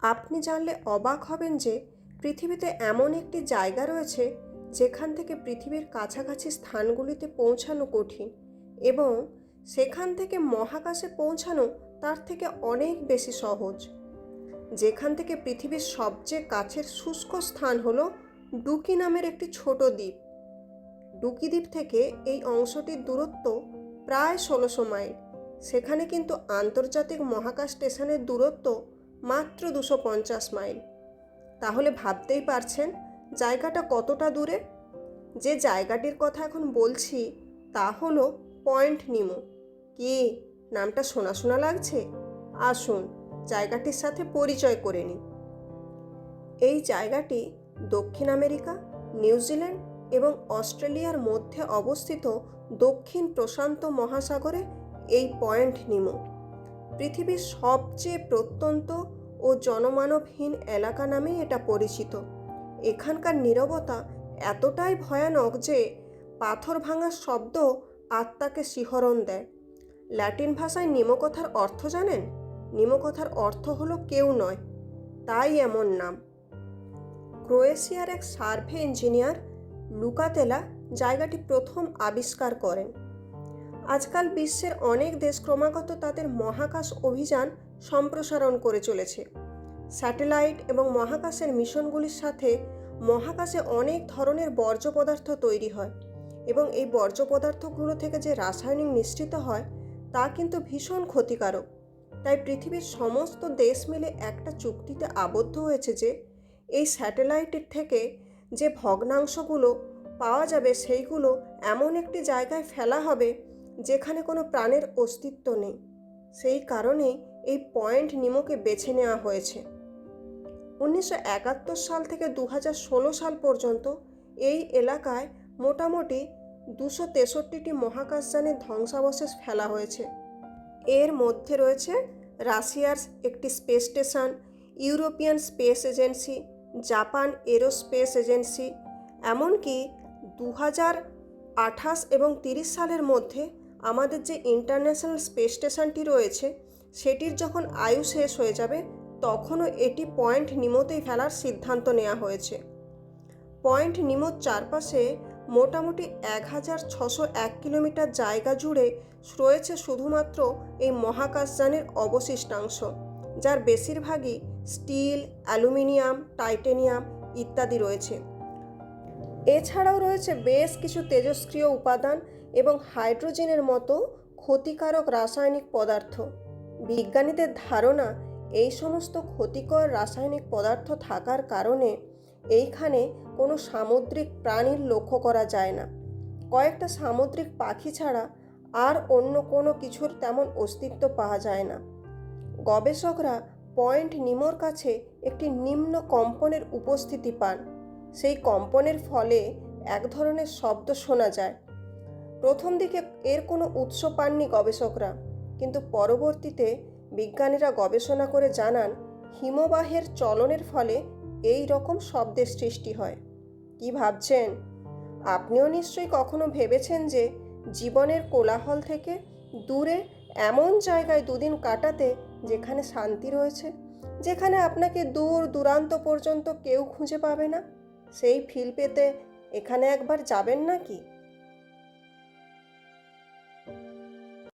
আপনি জানলে অবাক হবেন যে পৃথিবীতে এমন একটি জায়গা রয়েছে যেখান থেকে পৃথিবীর কাছাকাছি স্থানগুলিতে পৌঁছানো কঠিন এবং সেখান থেকে মহাকাশে পৌঁছানো তার থেকে অনেক বেশি সহজ। যেখান থেকে পৃথিবীর সবচেয়ে কাছের শুষ্ক স্থান হলো ডুকি নামের একটি ছোট দ্বীপ। ডুকি দ্বীপ থেকে এই অংশটির দূরত্ব প্রায় ১৬০০ মাইল। সেখানে কিন্তু আন্তর্জাতিক মহাকাশ স্টেশনের দূরত্ব মাত্র ২৫০ মাইল। তাহলে ভাবতেই পারছেন জায়গাটা কতটা দূরে। যে জায়গাটির কথা এখন বলছি তা হলো পয়েন্ট নিমো। কি নামটা শোনা শোনা লাগছে? আসুন জায়গাটির সাথে পরিচয় করে নিই। এই জায়গাটি দক্ষিণ আমেরিকা, নিউজিল্যান্ড এবং অস্ট্রেলিয়ার মধ্যে অবস্থিত দক্ষিণ প্রশান্ত মহাসাগরে এই পয়েন্ট নিমো। পৃথিবীর সবচেয়ে প্রত্যন্ত ও জনমানবহীন এলাকা নামেই এটা পরিচিত। এখানকার নীরবতা এতটাই ভয়ানক যে পাথর ভাঙার শব্দ আত্মাকে শিহরণ দেয়। ল্যাটিন ভাষায় নিমো কথার অর্থ জানেন? নিমো কথার অর্থ হলো কেউ নয়, তাই এমন নাম। ক্রোয়েশিয়ার এক সার্ভে ইঞ্জিনিয়ার লুকাতেলা জায়গাটি প্রথম আবিষ্কার করেন। আজকাল বিশ্বের অনেক দেশ ক্রমাগত তাদের মহাকাশ অভিযান সম্প্রসারণ করে চলেছে। স্যাটেলাইট এবং মহাকাশের মিশনগুলির সাথে মহাকাশে অনেক ধরনের বর্জ্য পদার্থ তৈরি হয় এবং এই বর্জ্য পদার্থগুলো থেকে যে রাসায়নিক নিঃসৃত হয় তা কিন্তু ভীষণ ক্ষতিকারক। তাই পৃথিবীর সমস্ত দেশ মিলে একটা চুক্তিতে আবদ্ধ হয়েছে যে এই স্যাটেলাইটের থেকে যে ভগ্নাংশগুলো পাওয়া যাবে সেইগুলো এমন একটি জায়গায় ফেলা হবে যেখানে কোনো প্রাণের অস্তিত্ব নেই। সেই কারণেই এই পয়েন্ট নিমোকে বেছে নেওয়া হয়েছে। ১৯৭১ সাল থেকে ২০১৬ সাল পর্যন্ত এই এলাকায় মোটামুটি ২৬৩টি মহাকাশযানের ধ্বংসাবশেষ ফেলা হয়েছে। এর মধ্যে রয়েছে রাশিয়ার একটি space station, European space agency, Japan aerospace agency, এমনকি ২০২৮ এবং ৩০ সালের মধ্যে আমাদের যে ইন্টারন্যাশনাল স্পেস স্টেশনটি রয়েছে সেটির যখন আয়ু শেষ হয়ে যাবে তখনও এটি পয়েন্ট নিমোতেই ফেলার সিদ্ধান্ত নেওয়া হয়েছে। পয়েন্ট নিমোর চারপাশে মোটামুটি ১৬০১ কিলোমিটার জায়গা জুড়ে রয়েছে শুধুমাত্র এই মহাকাশযানের অবশিষ্টাংশ, যার বেশিরভাগই স্টিল, অ্যালুমিনিয়াম, টাইটেনিয়াম ইত্যাদি রয়েছে। এছাড়াও রয়েছে বেশ কিছু তেজস্ক্রিয় উপাদান এবং হাইড্রোজেনের মতো ক্ষতিকারক রাসায়নিক পদার্থ। বিজ্ঞানীদের ধারণা এই সমস্ত ক্ষতিকর রাসায়নিক পদার্থ থাকার কারণে এইখানে কোনো সামুদ্রিক প্রাণীর লক্ষ্য করা যায় না। কয়েকটা সামুদ্রিক পাখি ছাড়া আর অন্য কোনো কিছুর তেমন অস্তিত্ব পাওয়া যায় না। গবেষকরা পয়েন্ট নিমোর কাছে একটি নিম্ন কম্পনের উপস্থিতি পান। সেই কম্পনের ফলে এক ধরনের শব্দ শোনা যায়। প্রথম দিকে এর কোনো উৎস পাননি গবেষকরা, কিন্তু পরবর্তীতে বিজ্ঞানীরা গবেষণা করে জানান হিমবাহের চলনের ফলে এই রকম শব্দের সৃষ্টি হয়। কি ভাবছেন? আপনিও নিশ্চয়ই কখনো ভেবেছেন যে জীবনের কোলাহল থেকে দূরে এমন জায়গায় দুদিন কাটাতে যেখানে শান্তি রয়েছে, যেখানে আপনাকে দূর দূরান্ত পর্যন্ত কেউ খুঁজে পাবে না। সেই ফিল পেতে এখানে একবার যাবেন নাকি?